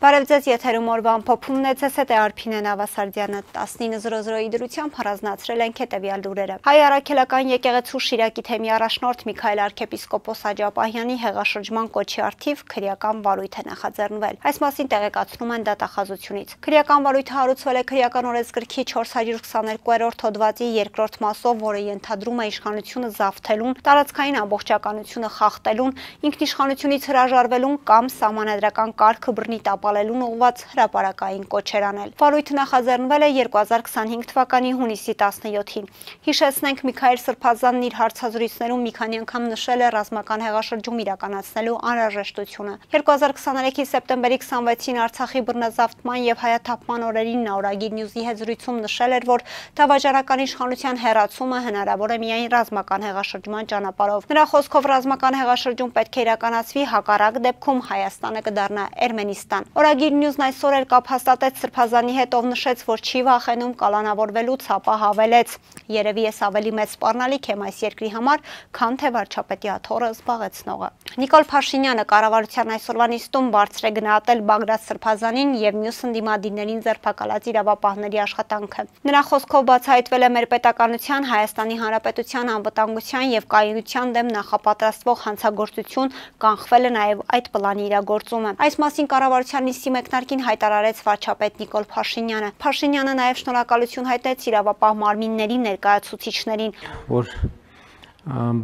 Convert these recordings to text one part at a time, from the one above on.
Բարև ձեզ, եթերում օրվա ամփոփումն է, ձեզ հետ է Արփինե Նավասարդյանը, 19:00-ի դրությամբ առանձնացրել ենք հետևյալ լուրերը։ Հայ առաքելական եկեղեցու Շիրակի թեմի առաջնորդ Միքայել arczepiskopos Աջապահյանի հեղաշրջման կոչի առթիվ քրեական վարույթ է նախաձեռնվել։ Այս մասին տեղեկացնում են դատախազությունից։ Քրեական վարույթը հարուցվել է քրեական օրենսգրքի 422-րդ հոդվածի երկրորդ մասով, որը ենթադրում է իշխանությունը զավթելուն, տարածքային ամբողջականությունը խախտելուն, ինքնիշխանությունից հրաժարվելուն կամ սահմանադրական կարգը բռնի տապալելուն ուղղված հրապարակային կոչեր անել։ Վարույթը նախաձեռնվել է 2025 թվականի հունիսի 17-ին։ Հիշեցնենք, Միքայել Սրբազանն իր հարցազրույցներում մի քանի անգամ նշել է ռազմական հեղաշրջում իրականացնելու անհրաժեշտությունը։ 2023-ի սեպտեմբերի 26-ին Արցախի բռնազավթման եւ հայաթափման օրերին նա Օրագիր Նյուզի հետ զրույցում նշել էր, որ դավաճանական իշխանության հեռացումը հնարավոր է միայն ռազմական հեղաշրջման ճանապարհով։ Նրա խոսքով ռազմական հեղաշրջում պետք է իրականացվի, հակառակ դեպքում Հայաստանը կդառնա Էրմենիստան։ Օրագիր Նյուզն այսօր էլ կապ հաստատեց Սրբազանի հետ, ով նշեց, որ չի վախենում կալանավորվելուց, ապա հավելեց. Երևի ես ավելի մեծ սպառնալիք եմ այս երկրի համար, քան թե վարչապետի աթոռը զբաղեցնողը։ Նիկոլ Փաշինյանը կառավարության այսօրվա նիստում բարձր է գնահատել Բագրատ Սրբազանին եւ մյուս ընդդիմադիրներին ձերբակալած իրավապահների աշխատանքը։ Նրա խոսքով բացահայտվել է մեր պետականության, Հայաստանի Հանրապետության անվտանգության եւ կայունության դեմ նախապատրաստվող հանցագործություն, կանխվել է նաեւ այդ պլանի իրագործումը։ Այս մասին կառավարության նիստի մեկնարկին հայտարարեց վարչապետ Նիկոլ Փաշինյանը։ Փաշինյանը նաեւ շնորհակալություն հայտնեց իրավապահ մարմինների ներկայացուցիչներին, որ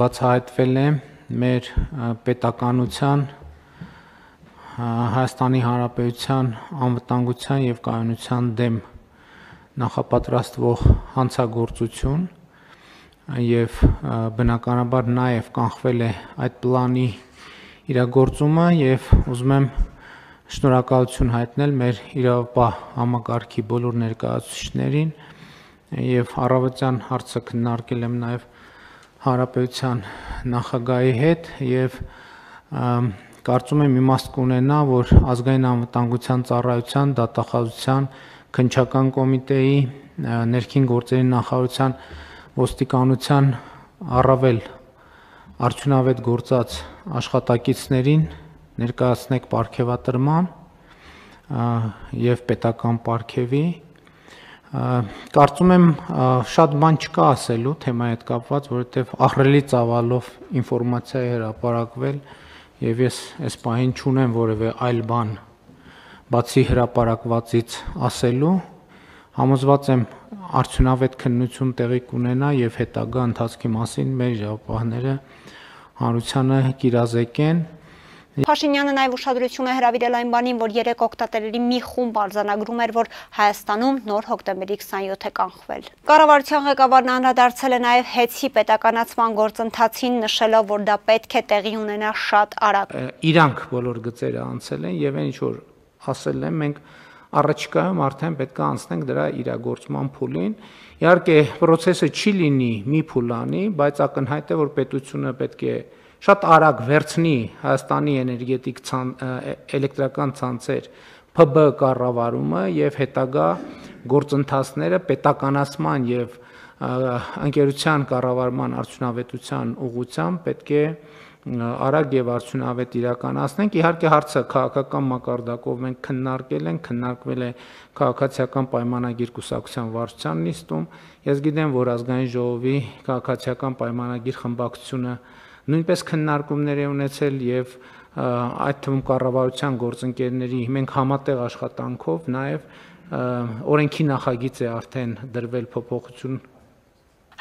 բացահայտվել է մեր պետականության, Հայաստանի Հանրապետության անվտանգության եւ կայունության դեմ նախապատրաստվող հանցագործություն եւ բնականաբար նաեւ կանխվել է այդ պլանի իրագործումը եւ ուզում եմ շնորհակալություն հայտնել մեր իրավապահ համակարգի բոլոր ներկայացուցիչներին եւ առավոտյան հարցը քննարկել եմ նաեւ Հանրապետության նախագահի հետ եւ կարծում եմ իմաստ կունենա, որ ազգային անվտանգության ծառայության, դատախազության, քննչական կոմիտեի, ներքին գործերի նախարարության, ոստիկանության առավել արդյունավետ գործած աշխատակիցներին ներկայացնեք պարգևատրման եւ պետական պարգևի։ Կարծում եմ շատ բան չկա ասելու թեմայի հետ կապված, որովհետեւ ահռելի ծավալով ինֆորմացիա է հրապարակվել եւ ես այս պահին չունեմ որևէ այլ բան բացի հրապարակվածից ասելու։ Համոզված եմ արդյունավետ քննություն տեղի կունենա եւ հետագա ընթացքի մասին մեր իրավապահները հանրությանը կիրազեկեն։ Փաշինյանը նաև ուշադրություն է հրավիրել այն բանին, որ 3 օգտատերերի մի խումբ արձանագրում էր, որ Հայաստանում նոր հոկտեմբերի 27 է կանխվել։ Կառավարության ղեկավարն անդրադարձել է նաև ՀԵՑ-ի պետականացման գործընթացին, նշելով, որ դա պետք է տեղի ունենա շատ արագ։ Իրանք բոլոր գծերը անցել են եւ այն ինչ որ ասել եմ, մենք առաջիկայում արդեն պետք է անցնենք դրա իրագործման փուլին։ Իհարկե, process-ը չի լինի մի փուլանի, բայց ակնհայտ է, որ պետությունը պետք է շատ արագ վերցնի Հայաստանի էներգետիկ էլեկտրական ցանցեր ՓԲ կառավարումը եւ հետագա գործընթացները պետականացման եւ անկերության կառավարման արդյունավետության ուղղությամբ պետք է արագ եւ արդյունավետ իրականացնենք։ Իհարկե հարցը քաղաքական մակարդակով մենք քննարկվել է քաղաքացիական պայմանագիր կուսակցության վարչության նիստում։ Ես գիտեմ, որ ազգային ժողովի քաղաքացիական պայմանագիր խմբակցությունը նույնպես քննարկումներ է ունեցել եւ այդ թվում կառավարության գործընկերների մենք համատեղ աշխատանքով նաեւ օրենքի նախագիծ է արդեն դրվել փոփոխություն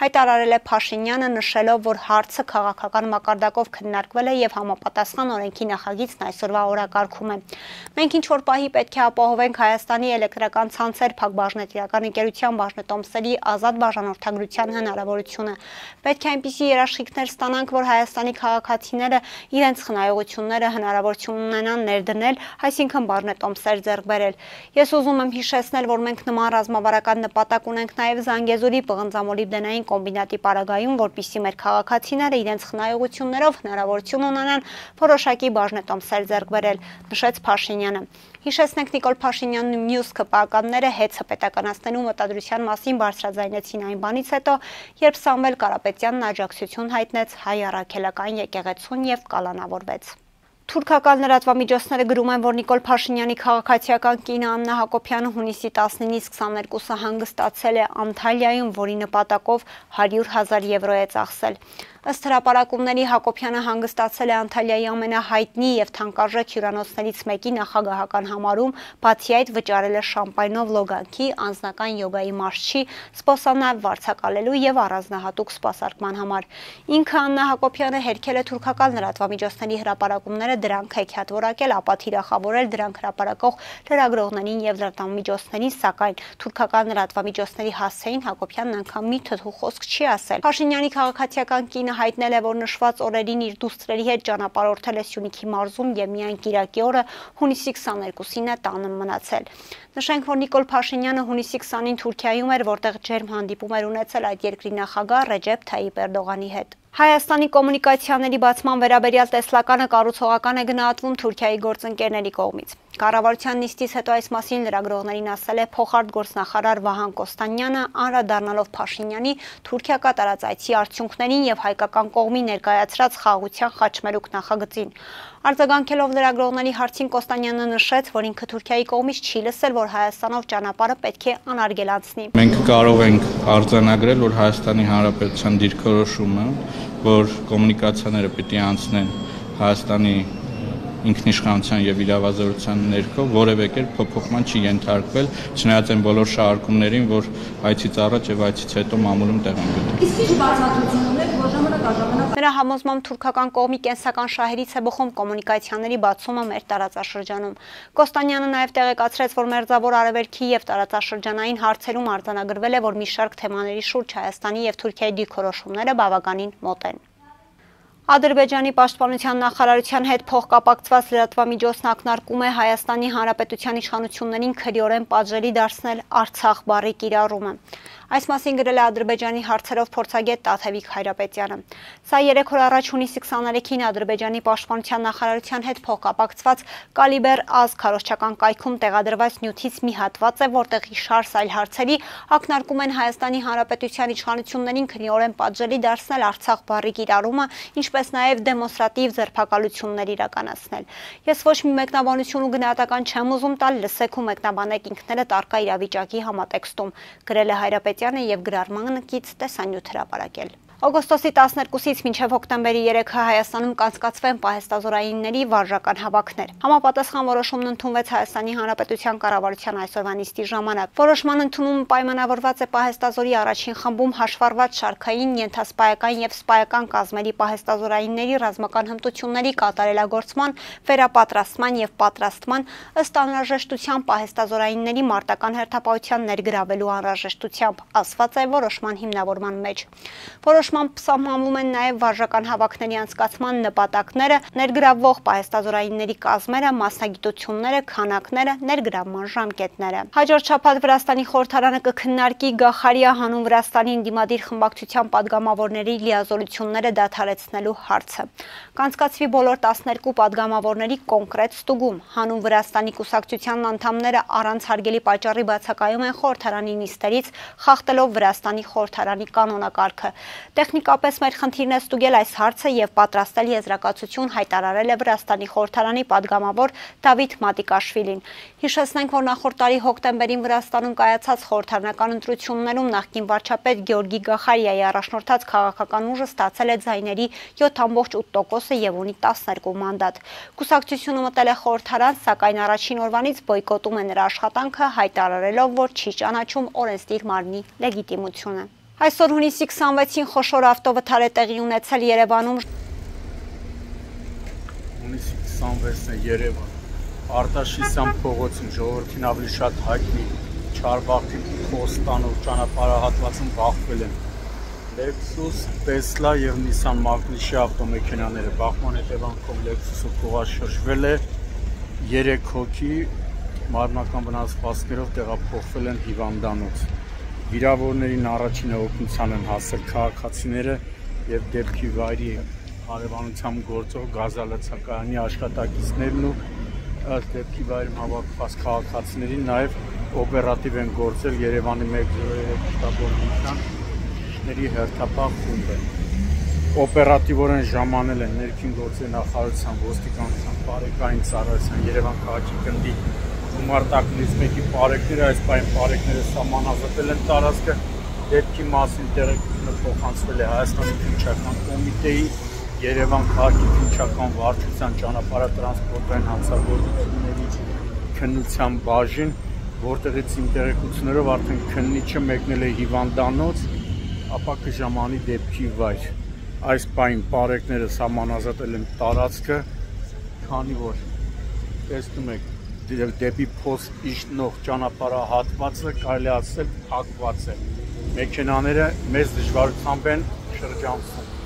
հայտարարել է Փաշինյանը, նշելով, որ հարցը քաղաքական մակարդակով քննարկվել է եւ համապատասխան օրենքի նախագիծն այսօրվա օրակարգում է։ Մենք ինչ որ պահի պետք է ապահովենք Հայաստանի էլեկտրական ցանցեր փակbaşնետիրական ընկերության բաժնետոմսերի ազատ բաժանորդագրության հնարավորությունը։ Պետք է այնպիսի երաշխիքներ ստանանք, որ Հայաստանի քաղաքացիները իրենց խնայողությունները հնարավորություն ունենան ներդնել, այսինքն բաժնետոմսեր ձեռք բերել։ Ես ուզում եմ հիշեցնել, որ մենք նման ռազմավարական նպատակ ունենք նաեւ Զանգեզուրի պղնձամոլիբդենային կոմբինատի պարագայում, որպեսզի մեր քաղաքացիները իրենց խնայողություններով հնարավորություն ունենան որոշակի բաժնետոմսեր ձեռք բերել, նշեց Փաշինյանը։ Հիշեցնենք, Նիկոլ Փաշինյանն ու մյուս ԿՊԱ-կանները ՀԵՑ-ը պետականացնելու մտադրության մասին բարձրաձայնեցին այն բանից հետո, երբ Սամվել Կարապետյանն աջակցություն հայտնեց հայ առաքելական եկեղեցուն եւ կալանավորվեց։ Թուրքական լրատվամիջոցները գրում են, որ Նիկոլ Փաշինյանի քաղաքացիական կինը Աննա Հակոբյանը հունիսի 19-ից 22-ը հանգստացել է Անտալիայում, որի նպատակով 100,000 եվրո է ծախսել։ Ըստ հրապարակումների Հակոբյանը հանգստացել է Անտալիայի ամենահայտնի եւ թանկարժեք հյուրանոցներից մեկի նախագահական համարում, բացի այդ վճարել է շամպայնով լոգանքի, անձնական յոգայի մարշչի, սպոսանավ վարձակալելու եւ առանձնահատուկ սպասարկման համար։ Ինքը Աննա Հակոբյանը հերքել է թուրքական լրատվամիջոցների հրապարակումները, դրանք հեքիաթ որակել, ապա թիրախավորել դրանք հրապարակող լրագրողներին եւ լրատվամիջոցներին, սակայն թուրքական լրատվամիջոցների հասցեին Հակոբյանն անգամ մի թթու խոսք չի ասել։ Փաշինյանի քաղաքացիական կինը հայտնել է, որ նշված օրերին իր դուստրերի հետ ճանապարհորդել է Սյունիքի մարզում եւ միայն կիրակի օրը հունիսի 22-ին է տանը մնացել։ Նշենք, որ Նիկոլ Փաշինյանը հունիսի 20-ին Թուրքիայում էր, որտեղ ջերմ հանդիպում էր ունեցել այդ երկրի նախագահ Ռեջեփ Թայիպ Էրդողանի հետ։ Հայաստանի կոմունիկացիաների բացման վերաբերյալ տեսլականը կառուցողական է գնահատվում Թուրքիայի գործընկերների կողմից։ Կառավարության նիստից հետո այս մասին լրագրողներին ասել է փոխարտգործնախարար Վահան Կոստանյանը, անդրադառնալով Փաշինյանի Թուրքիա կատարած այցի արդյունքներին եւ հայկական կողմի ներկայացրած խաղաղության խաչմերուկ նախագծին։ Արձագանքելով լրագրողների հարցին Կոստանյանը նշեց, որ ինքը Թուրքիայի կողմից չի լսել, որ Հայաստանով ճանապարհը պետք է անարգել անցնի։ Մենք կարող ենք արձանագրել, որ Հայաստանի Հանրապետության դիրքորոշումը, որ կոմունիկացիաները պիտի անցնեն Հայաստանի ինքնիշխանության եւ իրավազորության ներքո որևէ կերպ փոփոխման չի ենթարկվել, չնայած այն բոլոր շահարկումներին, որ այցից առաջ եւ այցից հետո մամուլում տեղ են գտել։ Իսկ ինչ բացատրություն ունեք, որ ժամանակ Նրա համոզմամբ թուրքական կողմի կենսական շահերից է բխում կոմունիկացիաների բացումը մեր տարածաշրջանում։ Կոստանյանը նաև տեղեկացրեց, որ Մերձավոր Արևելքի եւ տարածաշրջանային հարցերում արձանագրվել է, որ մի շարք թեմաների շուրջ Հայաստանի եւ Թուրքիայի դիրքորոշումները բավականին մոտ են։ Ադրբեջանի պաշտպանության նախարարության հետ փոխկապակցված լրատվամիջոցն ակնարկում է Հայաստանի Հանրապետության իշխանություններին քրեորեն պատժելի դարձնել Արցախ բառի կիրառումը։ Այս մասին գրել է Ադրբեջանի հարցերով փորձագետ Տաթևիկ Հայրապետյանը։ Սա 3 օր առաջ հունիսի 23-ին Ադրբեջանի պաշտպանության նախարարության հետ փոխկապակցված Կալիբեր Ազ քարոզչական կայքում տեղադրված նյութից մի հատված է, որտեղ իշարս այլ հարցերի ակնարկում են Հայաստանի Հանրապետության իշխանություններին քրեորեն պատժելի դարձնել Արցախ բառի կիրառումը, ինչպես նաև դեմոնստրատիվ ձերբակալություններ իրականացնել։ Ես ոչ մի մեկնաբանություն ու գնահատական չեմ ուզում տալ, լսեք ու մեկնաբանեք ինքներդ արկա իրավիճակի համատեքստում, գրել է Հայրապետյանը եւ գրառմանկից տեսանյութ հրապարակել։ Օգոստոսի 12-ից մինչև հոկտեմբերի 3-ը Հայաստանում կանցկացվեն պահեստազորայինների վարժական հավաքներ։ Համապատասխան որոշումն ընդունվեց Հայաստանի Հանրապետության կառավարության այսօրվա նիստի ժամանակ։ Որոշման ընդունումը պայմանավորված է պահեստազորի առաջին խմբում հաշվառված շարքային, ենթասպայական եւ սպայական կազմերի պահեստազորայինների ռազմական հմտությունների կատարելագործման, վերապատրաստման եւ պատրաստման ըստ անհրաժեշտության պահեստազորայինների մարտական հերթապահության ներգրավելու անհրաժեշտությամբ, ասված է որոշման հիմնավորման մեջ։ Որոշմամբ սահմանվում են նաև վարժական հավաքների անցկացման նպատակները, ներգրավվող պահեստազորայինների կազմերը, մասնագիտությունները, քանակները, ներգրավման ժամկետները։ Հաջորդ շաբաթ Վրաստանի խորհրդարանը կքննարկի Գախարիա հանուն Վրաստանի ընդդիմադիր խմբակցության падգամավորների լիազորությունները դադարեցնելու հարցը։ Կանցկացվի բոլոր 12 падգամավորների կոնկրետ ստուգում։ Հանուն Վրաստանի կուսակցության անդամները առանց հարգելի պատճառի բացակայում են խորհրդարանի նիստերից, խախտելով Վրաստանի խորհրդարանի կանոնակարգը։ Տեխնիկապես մեր խնդիրն է ստուգել այս հարցը եւ պատրաստել եզրակացություն, հայտարարել է Վրաստանի խորհրդարանի падգամավոր Դավիթ Մատիկաշվիլին։ Հիշեցնենք, որ նախորդ տարի հոկտեմբերին Վրաստանում կայացած խորհրդարանական ընտրություններում նախկին վարչապետ Գեորգի Գախարիայի առաջնորդած քաղաքական ուժը ստացել է ձայների 7.8% եւ ունի 12 մանդատ։ Կուսակցությունը մտել է խորհրդարան, սակայն առաջին օրվանից բոյկոտում է նրա աշխատանքը, հայտարարելով, որ չի ճանաչում օրենսդիր մարմնի լեգիտիմությունը։ Այսօր հունիսի 26-ին խոշոր ավտովթար է տեղի ունեցել Երևանում։ Հունիսի 26-ն է Երևան։ Արտաշիսյան փողոցում ժողովրդին ավելի շատ հայտնի Չարբախի Խոստանով ճանապարհահատվածում բախվել են Lexus, Tesla եւ Nissan Magnus ավտոմեքենաները։ Բախման հետևանքով Lexus-ը կողաշրջվել է 3 հոգի մարմնական վնասվածքներով տեղափոխվել են հիվանդանոց։ Վիրավորներին առաջին օգնության են հասել քաղաքացիները եւ դեպքի վայրի հարևանությամբ գործող գազալցակայանի աշխատակիցներն ու ըստ դեպքի վայրում հավաքված քաղաքացիներին նաեւ օպերատիվ են գործել Երևանի 103 շտաբօրինության ների հերթապահ խումբը։ օպերատիվորեն ժամանել են ներքին գործերի նախարարության, ոստիկանության, բարեկային ծառայության, Երևան քաղաքի գնդի գումարտակներից մեկի պարեկները, այս պայն պարեկները սահմանազատել են տարածքը, դեպքի մասին տեղեկությունը փոխանցվել է Հայաստանի քննչական կոմիտեի, Երևան քաղաքի քննչական վարչության ճանապարհատրանսպորտային հանցագործությունների քննության բաժին, որտեղից իմ տեղեկություններով արդեն քննիչը մեկնել է հիվանդանոց, ապա կժամանի դեպքի վայր։ Այս պայն պարեկները սահմանազատել են տարածքը, քանի որ տեսնում եք դեպի փոստ իջնող ճանապարհահատվածը կարելի ասել փակված է։ Մեքենաները մեծ դժվարությամբ են շրջանցում։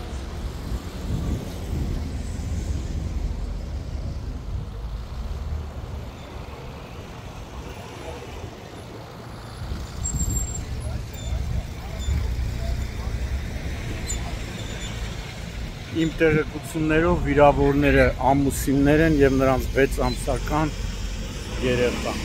Իմ տեղեկություններով վիրավորները ամուսիններ են եւ նրանց 6 ամսական երեխա։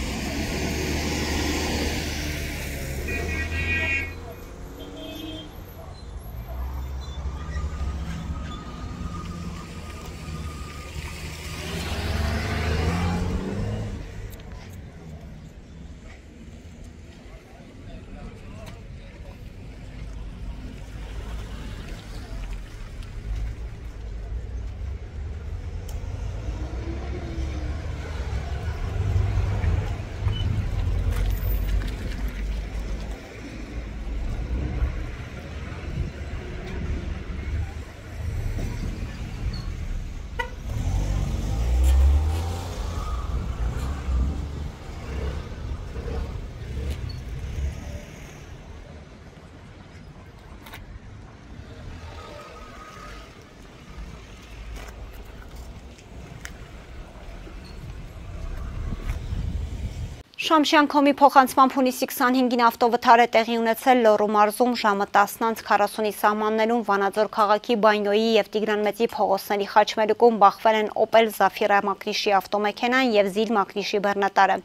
Շամշյանքոմի փոխանցմամբ հունիսի 25-ին ավտովթար է տեղի ունեցել Լոռու մարզում ժամը 10:40-ի սահմաններում Վանաձոր քաղաքի Բանյոյի եւ Տիգրան Մեծի փողոցների խաչմերուկում բախվել են Opel Zafira մակնիշի ավտոմեքենան եւ Zil մակնիշի բեռնատարը։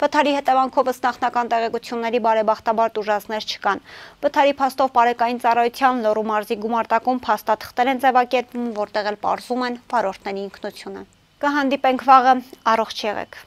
Վթարի հետևանքով ըստ նախնական տեղեկությունների բարեբախտաբար տուժածներ չկան։ Վթարի փաստով բարեկային ծառայության Լոռու մարզի գումարտակում փաստաթղթեր են ձևակերպվում, որտեղ էլ պարզում են վարորդների ինքնությունը։ Կհանդիպենք վաղը, առողջ եղեք։